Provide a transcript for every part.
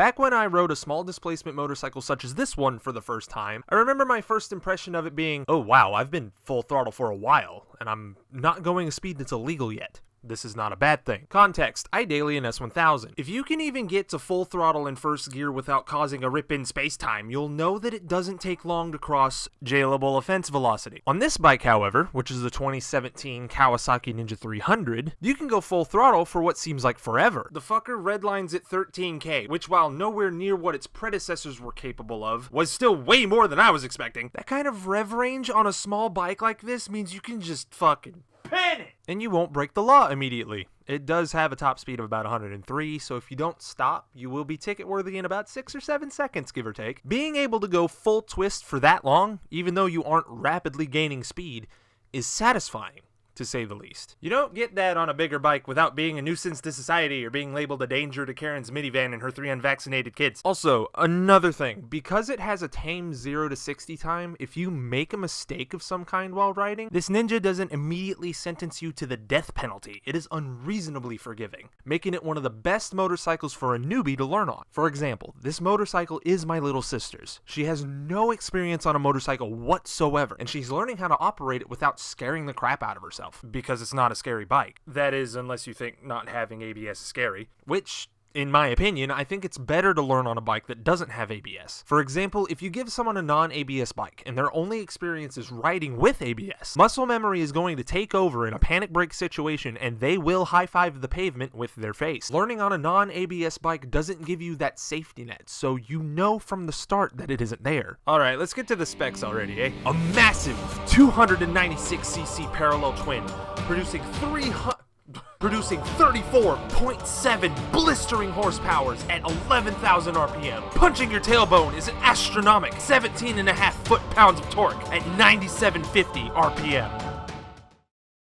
Back when I rode a small displacement motorcycle such as this one for the first time, I remember my first impression of it being, oh wow, I've been full throttle for a while, and I'm not going a speed that's illegal yet. This is not a bad thing. Context, I daily an S1000. If you can even get to full throttle in first gear without causing a rip in space-time, you'll know that it doesn't take long to cross jailable offense velocity. On this bike, however, which is the 2017 Kawasaki Ninja 300, you can go full throttle for what seems like forever. The fucker redlines at 13k, which while nowhere near what its predecessors were capable of, was still way more than I was expecting. That kind of rev range on a small bike like this means you can just fucking pen it! And you won't break the law immediately. It does have a top speed of about 103, so if you don't stop, you will be ticket worthy in about 6 or 7 seconds, give or take. Being able to go full twist for that long, even though you aren't rapidly gaining speed, is satisfying, to say the least. You don't get that on a bigger bike without being a nuisance to society or being labeled a danger to Karen's minivan and her 3 unvaccinated kids. Also, another thing, because it has a tame 0 to 60 time, if you make a mistake of some kind while riding, this Ninja doesn't immediately sentence you to the death penalty. It is unreasonably forgiving, making it one of the best motorcycles for a newbie to learn on. For example, this motorcycle is my little sister's. She has no experience on a motorcycle whatsoever, and she's learning how to operate it without scaring the crap out of herself. Because it's not a scary bike. That is, unless you think not having ABS is scary, which, in my opinion, I think it's better to learn on a bike that doesn't have ABS. For example, if you give someone a non-ABS bike and their only experience is riding with ABS, muscle memory is going to take over in a panic brake situation and they will high-five the pavement with their face. Learning on a non-ABS bike doesn't give you that safety net, so you know from the start that it isn't there. Alright, let's get to the specs already, eh? A massive 296cc parallel twin, producing 34.7 blistering horsepowers at 11,000 RPM. Punching your tailbone is an astronomical 17.5 foot-pounds of torque at 9750 RPM.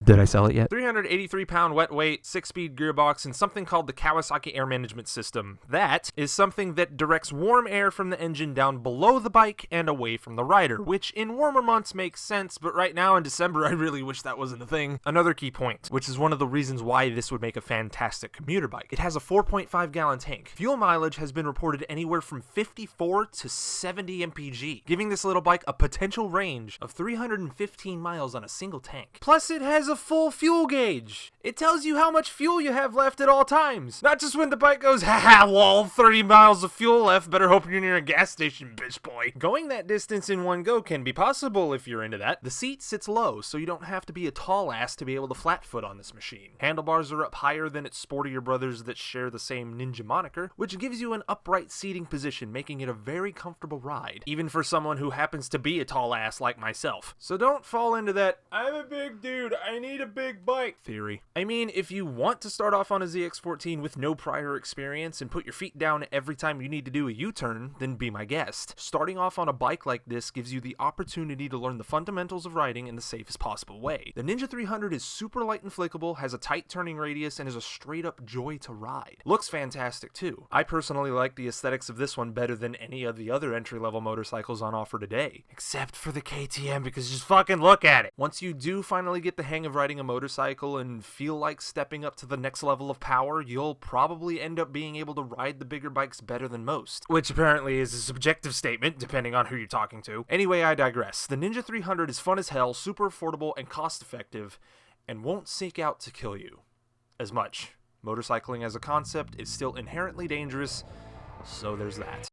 Did I sell it yet? 383-pound wet weight, 6-speed gearbox, and something called the Kawasaki Air Management System. That is something that directs warm air from the engine down below the bike and away from the rider, which in warmer months makes sense, but right now in December I really wish that wasn't a thing. Another key point, which is one of the reasons why this would make a fantastic commuter bike. It has a 4.5-gallon tank. Fuel mileage has been reported anywhere from 54 to 70 mpg, giving this little bike a potential range of 315 miles on a single tank. Plus it has a full fuel gauge. It tells you how much fuel you have left at all times. Not just when the bike goes, haha, lol, 30 miles of fuel left, better hope you're near a gas station, bitch boy. Going that distance in one go can be possible if you're into that. The seat sits low, so you don't have to be a tall ass to be able to flat foot on this machine. Handlebars are up higher than its sportier brothers that share the same Ninja moniker, which gives you an upright seating position, making it a very comfortable ride, even for someone who happens to be a tall ass like myself. So don't fall into that, I'm a big dude, I need a big bike theory. I mean, if you want to start off on a ZX14 with no prior experience and put your feet down every time you need to do a U-turn, then be my guest. Starting off on a bike like this gives you the opportunity to learn the fundamentals of riding in the safest possible way. The Ninja 300 is super light and flickable, has a tight turning radius, and is a straight up joy to ride. Looks fantastic too. I personally like the aesthetics of this one better than any of the other entry-level motorcycles on offer today. Except for the KTM, because just fucking look at it! Once you do finally get the hang of riding a motorcycle and feel like stepping up to the next level of power, you'll probably end up being able to ride the bigger bikes better than most. Which apparently is a subjective statement, depending on who you're talking to. Anyway, I digress. The Ninja 300 is fun as hell, super affordable, and cost-effective, and won't seek out to kill you as much. Motorcycling as a concept is still inherently dangerous, so there's that.